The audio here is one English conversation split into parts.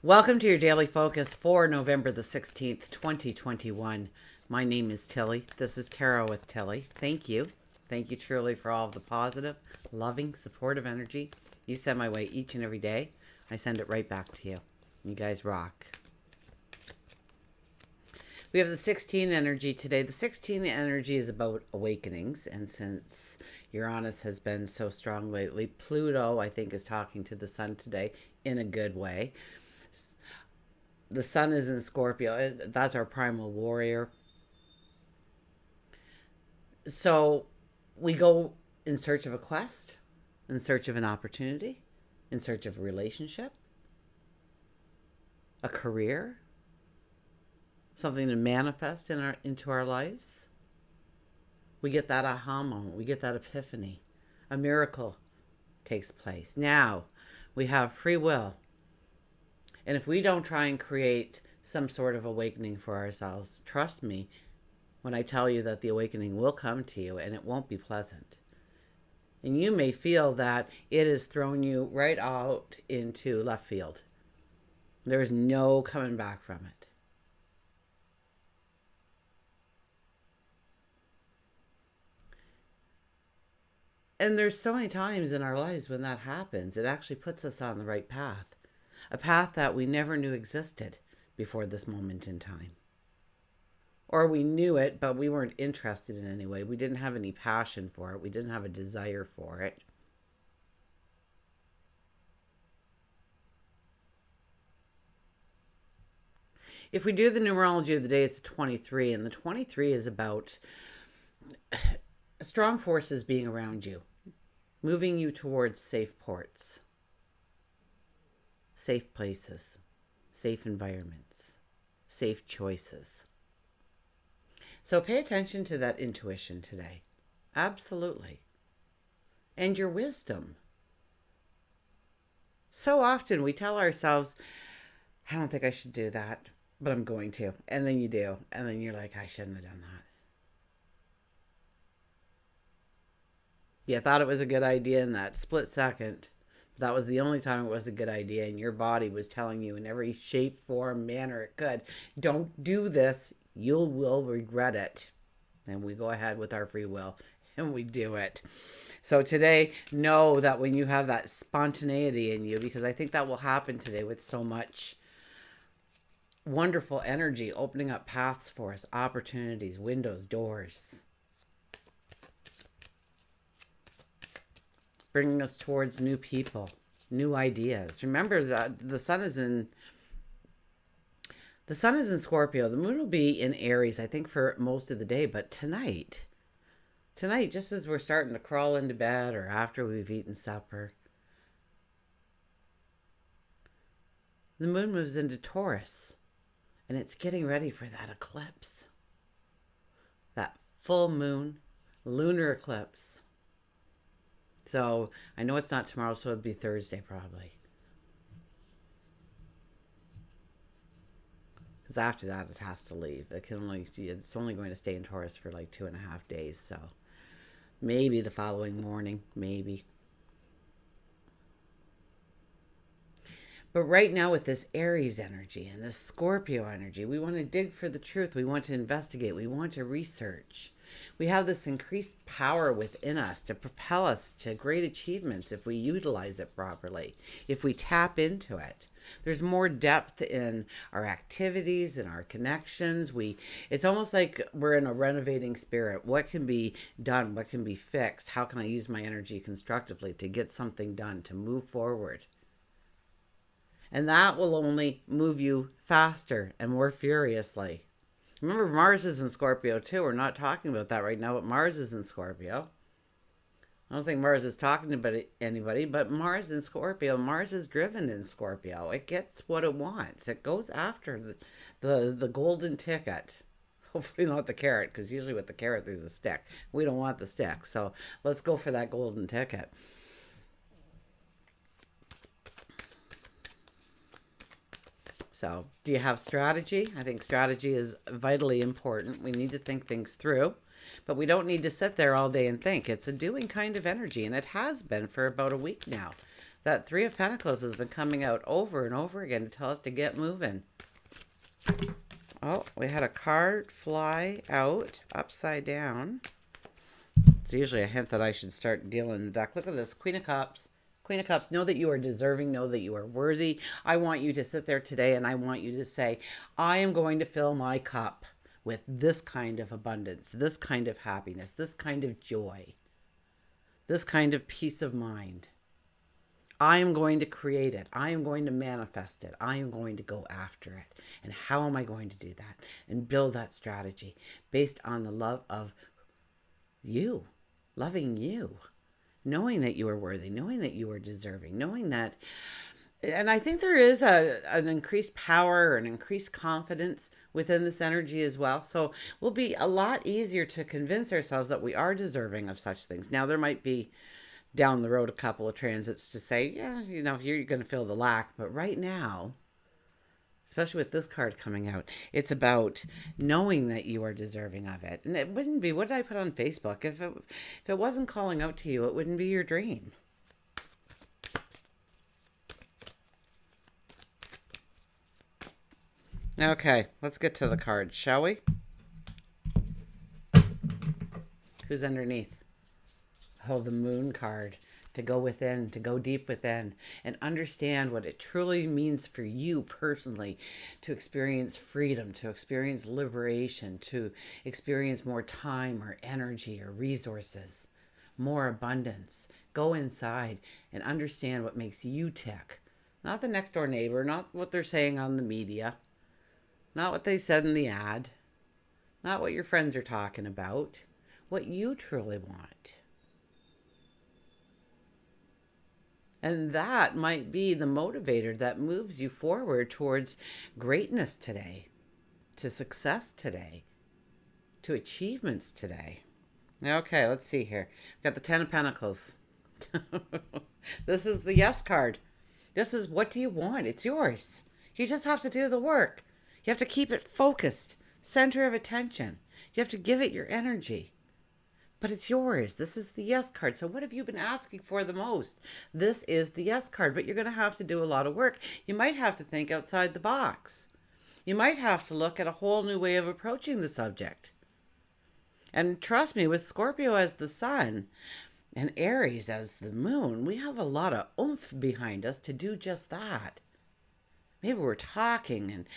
Welcome to your daily focus for November the 16th, 2021. My name is Tilly. This is Tarot with Tilly. Thank you. Thank you truly for all of the positive, loving, supportive energy you send my way each and every day. I send it right back to you. You guys rock. We have the 16 energy today. The 16 energy is about awakenings. And since Uranus has been so strong lately, Pluto, I think, is talking to the sun today in a good way. The sun is in Scorpio. That's our primal warrior. So we go in search of a quest, in search of an opportunity, in search of a relationship, a career, something to manifest into our lives. We get that aha moment. We get that epiphany. A miracle takes place. Now we have free will. And if we don't try and create some sort of awakening for ourselves, trust me when I tell you that the awakening will come to you and it won't be pleasant. And you may feel that it has thrown you right out into left field. There is no coming back from it. And there's so many times in our lives when that happens, it actually puts us on the right path. A path that we never knew existed before this moment in time. Or we knew it, but we weren't interested in any way. We didn't have any passion for it. We didn't have a desire for it. If we do the numerology of the day, it's 23. And the 23 is about strong forces being around you, moving you towards safe ports, safe places, safe environments, safe choices. So pay attention to that intuition today. Absolutely. And your wisdom. So often we tell ourselves, I don't think I should do that, but I'm going to. And then you do. And then you're like, I shouldn't have done that. You thought it was a good idea in that split second. That was the only time it was a good idea, and your body was telling you in every shape, form, manner it could, don't do this, you will regret it. And we go ahead with our free will, and we do it. So today, know that when you have that spontaneity in you, because I think that will happen today with so much wonderful energy, opening up paths for us, opportunities, windows, doors, bringing us towards new people, new ideas. Remember that the sun is in Scorpio. The moon will be in Aries, I think, for most of the day. But tonight, just as we're starting to crawl into bed or after we've eaten supper, the moon moves into Taurus. And it's getting ready for that eclipse. That full moon, lunar eclipse. So I know it's not tomorrow, so it'd be Thursday probably. Because after that, it has to leave. It's only going to stay in Taurus for like 2.5 days. So maybe the following morning, maybe. But right now with this Aries energy and this Scorpio energy, we want to dig for the truth. We want to investigate. We want to research. We have this increased power within us to propel us to great achievements if we utilize it properly, if we tap into it. There's more depth in our activities and our connections. It's almost like we're in a renovating spirit. What can be done? What can be fixed? How can I use my energy constructively to get something done, to move forward? And that will only move you faster and more furiously. Remember, Mars is in Scorpio too. We're not talking about that right now, but Mars is in Scorpio. I don't think Mars is talking to anybody, but Mars in Scorpio. Mars is driven in Scorpio. It gets what it wants. It goes after the golden ticket. Hopefully not the carrot, because usually with the carrot there's a stick. We don't want the stick. So let's go for that golden ticket. So, do you have strategy? I think strategy is vitally important. We need to think things through, but we don't need to sit there all day and think. It's a doing kind of energy, and it has been for about a week now. That Three of Pentacles has been coming out over and over again to tell us to get moving. Oh, we had a card fly out upside down. It's usually a hint that I should start dealing the deck. Look at this, Queen of Cups. Queen of Cups, know that you are deserving, know that you are worthy. I want you to sit there today and I want you to say, I am going to fill my cup with this kind of abundance, this kind of happiness, this kind of joy, this kind of peace of mind. I am going to create it. I am going to manifest it. I am going to go after it. And how am I going to do that? And build that strategy based on the love of you, loving you, knowing that you are worthy, knowing that you are deserving, knowing that. And I think there is an increased power, an increased confidence within this energy as well. So it will be a lot easier to convince ourselves that we are deserving of such things. Now, there might be down the road a couple of transits to say, yeah, you're going to feel the lack. But right now, especially with this card coming out, it's about knowing that you are deserving of it. And it wouldn't be, what did I put on Facebook? If it wasn't calling out to you, it wouldn't be your dream. Okay, let's get to the cards, shall we? Who's underneath? Oh, the Moon card. To go within, to go deep within, and understand what it truly means for you personally to experience freedom, to experience liberation, to experience more time or energy or resources, more abundance. Go inside and understand what makes you tick. Not the next door neighbor, not what they're saying on the media, not what they said in the ad, not what your friends are talking about, what you truly want. And that might be the motivator that moves you forward towards greatness today, to success today, to achievements today. Okay, let's see here. We've got the Ten of Pentacles. This is the yes card. This is, what do you want? It's yours. You just have to do the work. You have to keep it focused, center of attention. You have to give it your energy. But it's yours. This is the yes card. So what have you been asking for the most? This is the yes card, but you're going to have to do a lot of work. You might have to think outside the box. You might have to look at a whole new way of approaching the subject. And trust me, with Scorpio as the sun and Aries as the moon, we have a lot of oomph behind us to do just that. Maybe we're talking and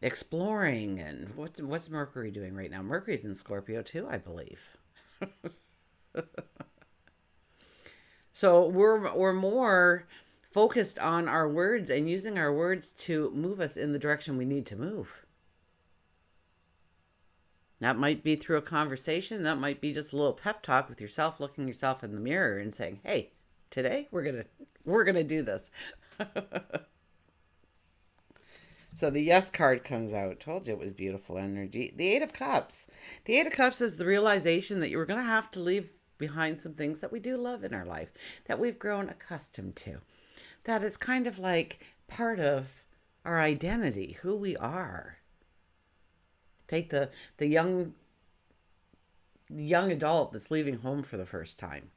exploring. And what's Mercury doing right now? Mercury's in Scorpio too, I believe. So we're more focused on our words and using our words to move us in the direction we need to move. That might be through a conversation. That might be just a little pep talk with yourself, looking yourself in the mirror and saying, hey, today we're gonna do this. So the yes card comes out. Told you it was beautiful energy. The Eight of Cups. The Eight of Cups is the realization that you were going to have to leave behind some things that we do love in our life, that we've grown accustomed to, that it's kind of like part of our identity, who we are. Take the young adult that's leaving home for the first time.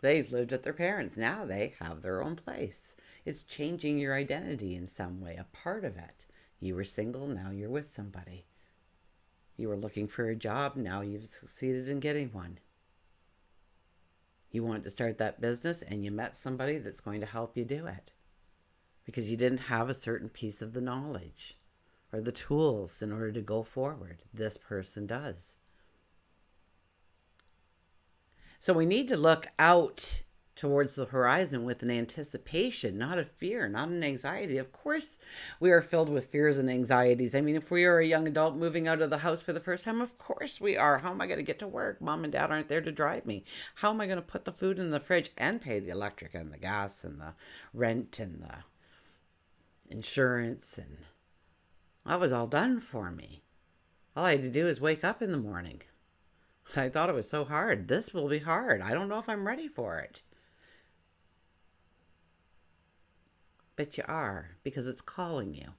They've lived at their parents'. Now they have their own place. It's changing your identity in some way, a part of it. You were single, now you're with somebody. You were looking for a job, now you've succeeded in getting one. You wanted to start that business and you met somebody that's going to help you do it because you didn't have a certain piece of the knowledge or the tools in order to go forward. This person does. So we need to look out towards the horizon with an anticipation, not a fear, not an anxiety. Of course, we are filled with fears and anxieties. I mean, if we are a young adult moving out of the house for the first time, of course we are. How am I going to get to work? Mom and dad aren't there to drive me. How am I going to put the food in the fridge and pay the electric and the gas and the rent and the insurance? And that was all done for me. All I had to do is wake up in the morning. I thought it was so hard. This will be hard. I don't know if I'm ready for it. But you are, because it's calling you.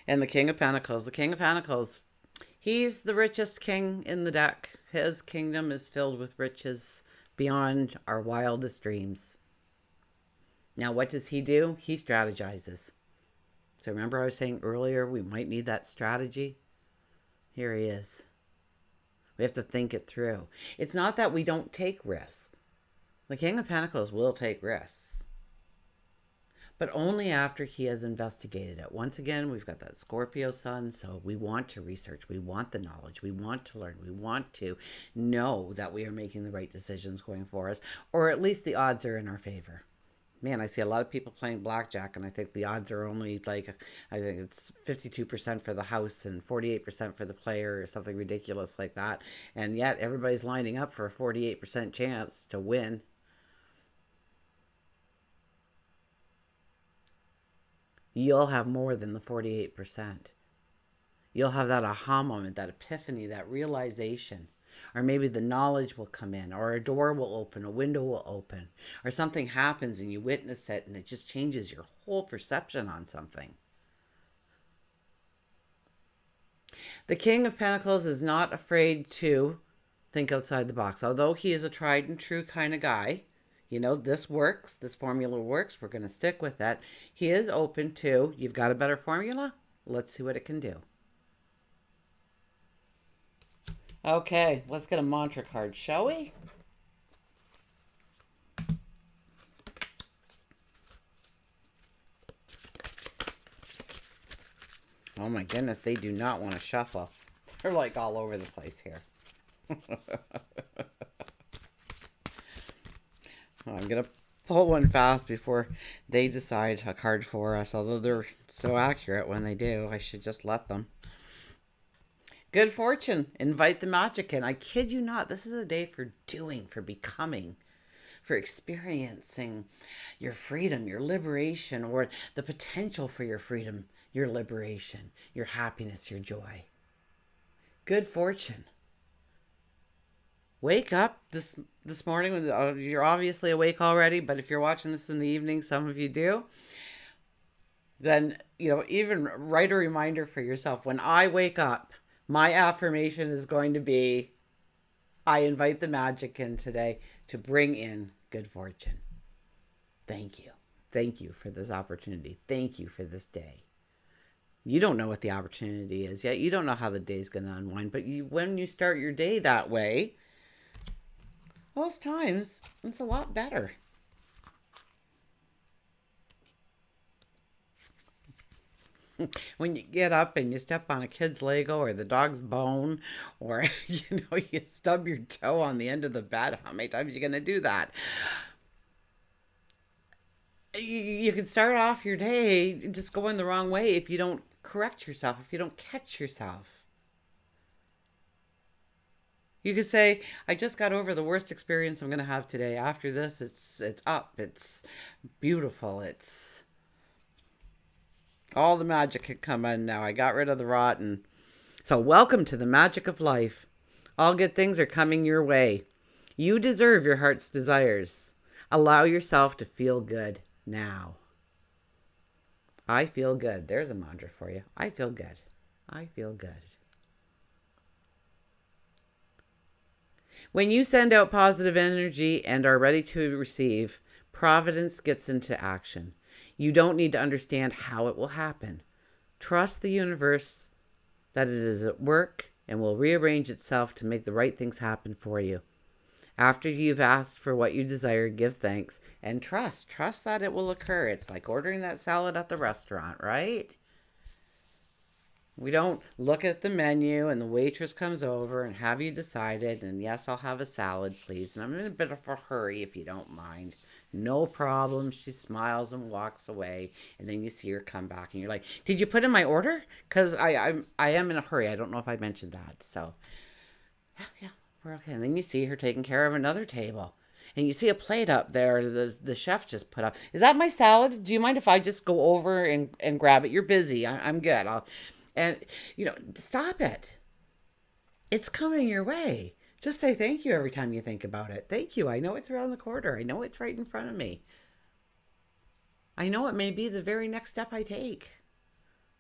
And the King of Pentacles. The King of Pentacles, He's the richest king in the deck. His kingdom is filled with riches beyond our wildest dreams. Now, what does he do? He strategizes. So remember I was saying earlier we might need that strategy? Here he is. We have to think it through. It's not that we don't take risks. The King of Pentacles will take risks, but only after he has investigated it. Once again, we've got that Scorpio sun, so we want to research. We want the knowledge. We want to learn. We want to know that we are making the right decisions going for us, or at least the odds are in our favor. Man, I see a lot of people playing blackjack, and I think the odds are only like, I think it's 52% for the house and 48% for the player or something ridiculous like that. And yet everybody's lining up for a 48% chance to win. You'll have more than the 48%. You'll have that aha moment, that epiphany, that realization. Or maybe the knowledge will come in, or a door will open, a window will open, or something happens and you witness it and it just changes your whole perception on something. The King of Pentacles is not afraid to think outside the box. Although he is a tried and true kind of guy, you know, this works, this formula works, we're going to stick with that. He is open to, you've got a better formula? Let's see what it can do. Okay, let's get a mantra card, shall we? Oh my goodness, they do not want to shuffle. They're like all over the place here. I'm going to pull one fast before they decide a card for us. Although they're so accurate when they do, I should just let them. Good fortune. Invite the magic in. I kid you not. This is a day for doing, for becoming, for experiencing your freedom, your liberation, or the potential for your freedom, your liberation, your happiness, your joy. Good fortune. Wake up this morning. You're obviously awake already, but if you're watching this in the evening, some of you do, then, you know, even write a reminder for yourself. When I wake up, my affirmation is going to be, I invite the magic in today to bring in good fortune. Thank you. Thank you for this opportunity. Thank you for this day. You don't know what the opportunity is yet. You don't know how the day's going to unwind. But when you start your day that way, most times it's a lot better. When you get up and you step on a kid's Lego or the dog's bone, or, you know, you stub your toe on the end of the bed, how many times are you going to do that? You can start off your day just going the wrong way if you don't correct yourself, if you don't catch yourself. You could say, I just got over the worst experience I'm going to have today. After this, it's up. It's beautiful. It's all the magic can come in now. I got rid of the rotten. So welcome to the magic of life. All good things are coming your way. You deserve your heart's desires. Allow yourself to feel good now. I feel good. There's a mantra for you. I feel good. I feel good. When you send out positive energy and are ready to receive, providence gets into action. You don't need to understand how it will happen. Trust the universe that it is at work and will rearrange itself to make the right things happen for you. After you've asked for what you desire, give thanks and trust. Trust that it will occur. It's like ordering that salad at the restaurant, right? We don't look at the menu and the waitress comes over and have you decided, and yes, I'll have a salad, please. And I'm in a bit of a hurry if you don't mind. No problem. She smiles and walks away. And then you see her come back and you're like, did you put in my order? Because I am in a hurry. I don't know if I mentioned that. So, yeah, we're okay. And then you see her taking care of another table. And you see a plate up there the chef just put up. Is that my salad? Do you mind if I just go over and grab it? You're busy. I'm good. And, you know, stop it. It's coming your way. Just say thank you every time you think about it. Thank you. I know it's around the corner. I know it's right in front of me. I know it may be the very next step I take.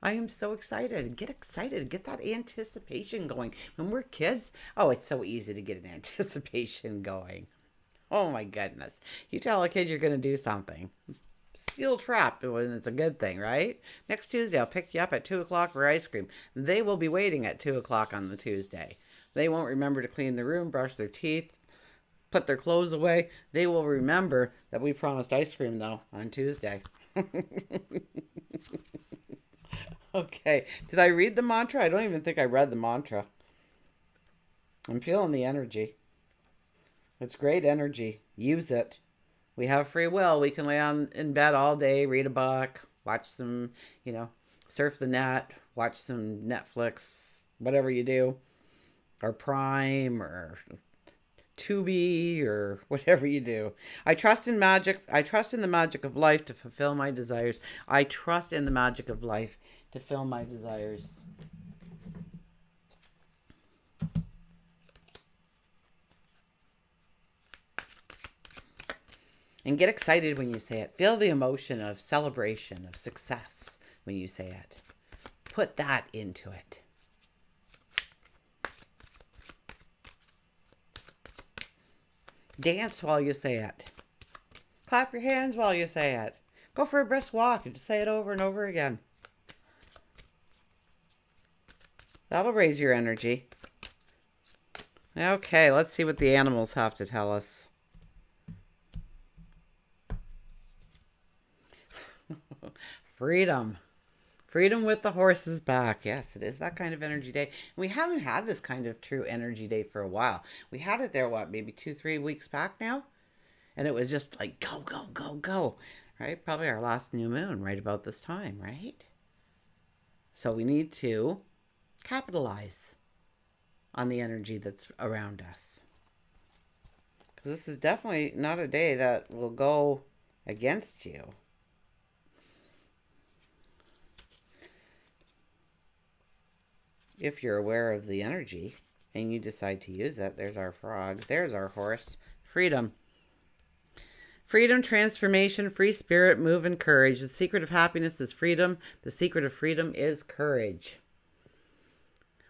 I am so excited. Get excited. Get that anticipation going. When we're kids, oh, it's so easy to get an anticipation going. Oh my goodness. You tell a kid you're going to do something. Steel trap when it's a good thing, right? Next Tuesday, I'll pick you up at 2 o'clock for ice cream. They will be waiting at 2 o'clock on the Tuesday. They won't remember to clean the room, brush their teeth, put their clothes away. They will remember that we promised ice cream, though, on Tuesday. Okay. Did I read the mantra? I don't even think I read the mantra. I'm feeling the energy. It's great energy. Use it. We have free will. We can lay on in bed all day, read a book, watch some, surf the net, watch some Netflix, whatever you do, or Prime, or Tubi, or whatever you do. I trust in magic. I trust in the magic of life to fulfill my desires. I trust in the magic of life to fill my desires. And get excited when you say it. Feel the emotion of celebration, of success when you say it. Put that into it. Dance while you say it. Clap your hands while you say it. Go for a brisk walk and just say it over and over again. That'll raise your energy. Okay, let's see what the animals have to tell us. Freedom. Freedom with the horse's back. Yes, it is that kind of energy day. We haven't had this kind of true energy day for a while. We had it there, maybe 2-3 weeks back now? And it was just like, go, go, go, go. Right? Probably our last new moon right about this time, right? So we need to capitalize on the energy that's around us. Because this is definitely not a day that will go against you. If you're aware of the energy and you decide to use it. There's our frog. There's our horse. Freedom. Freedom, transformation, free spirit, move, and courage. The secret of happiness is freedom. The secret of freedom is courage.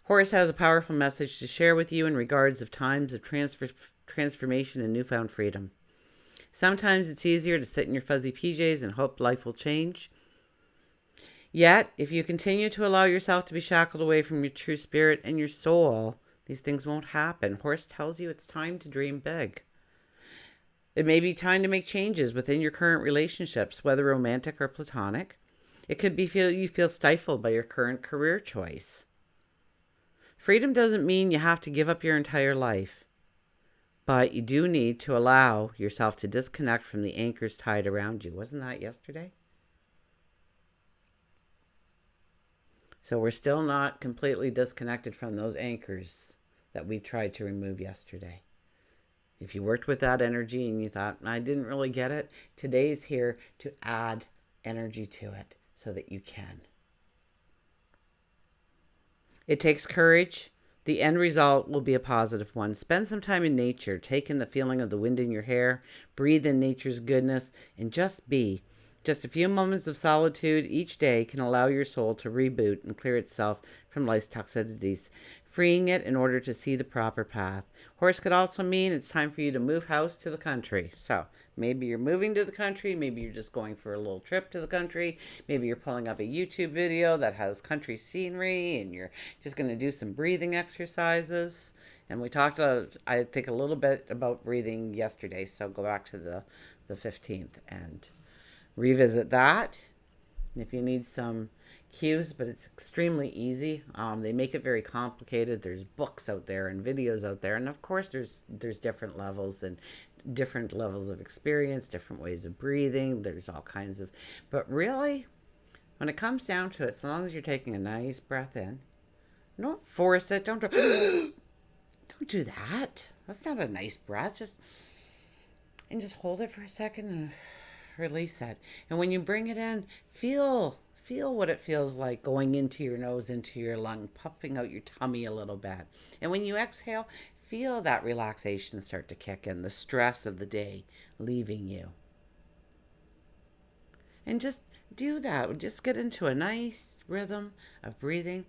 Horse has a powerful message to share with you in regards of times of transformation and newfound freedom. Sometimes it's easier to sit in your fuzzy PJs and hope life will change. Yet, if you continue to allow yourself to be shackled away from your true spirit and your soul, these things won't happen. Horse tells you it's time to dream big. It may be time to make changes within your current relationships, whether romantic or platonic. It could be you feel stifled by your current career choice. Freedom doesn't mean you have to give up your entire life, but you do need to allow yourself to disconnect from the anchors tied around you. Wasn't that yesterday? So we're still not completely disconnected from those anchors that we tried to remove yesterday. If you worked with that energy and you thought, I didn't really get it, today's here to add energy to it so that you can. It takes courage. The end result will be a positive one. Spend some time in nature. Take in the feeling of the wind in your hair. Breathe in nature's goodness and just be. Just a few moments of solitude each day can allow your soul to reboot and clear itself from life's toxicities, freeing it in order to see the proper path. Horse could also mean it's time for you to move house to the country. So maybe you're moving to the country. Maybe you're just going for a little trip to the country. Maybe you're pulling up a YouTube video that has country scenery and you're just going to do some breathing exercises. And we talked, I think, a little bit about breathing yesterday. So go back to the 15th and revisit that if you need some cues, but it's extremely easy. They make it very complicated. There's books out there and videos out there, and of course there's different levels and different levels of experience, different ways of breathing. There's all kinds of, but really, when it comes down to it, so long as you're taking a nice breath in, don't force it. Don't do that. That's not a nice breath. Just hold it for a second and release it. And when you bring it in, feel what it feels like going into your nose, into your lung, puffing out your tummy a little bit. And when you exhale, feel that relaxation start to kick in, the stress of the day leaving you. And just do that. Just get into a nice rhythm of breathing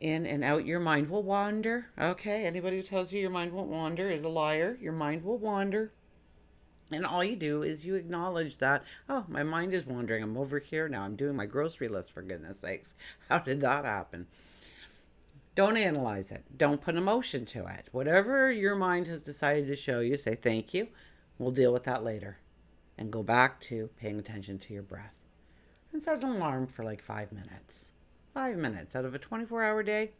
in and out. Your mind will wander. Okay, anybody who tells you your mind won't wander is a liar. Your mind will wander. And all you do is you acknowledge that, oh, my mind is wandering. I'm over here now. I'm doing my grocery list, for goodness sakes. How did that happen? Don't analyze it. Don't put emotion to it. Whatever your mind has decided to show you, say thank you. We'll deal with that later. And go back to paying attention to your breath. And set an alarm for like 5 minutes. 5 minutes out of a 24-hour day,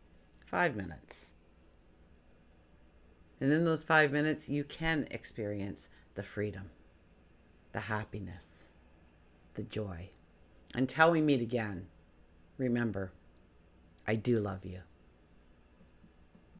5 minutes. And in those 5 minutes, you can experience the freedom, the happiness, the joy. Until we meet again, remember, I do love you.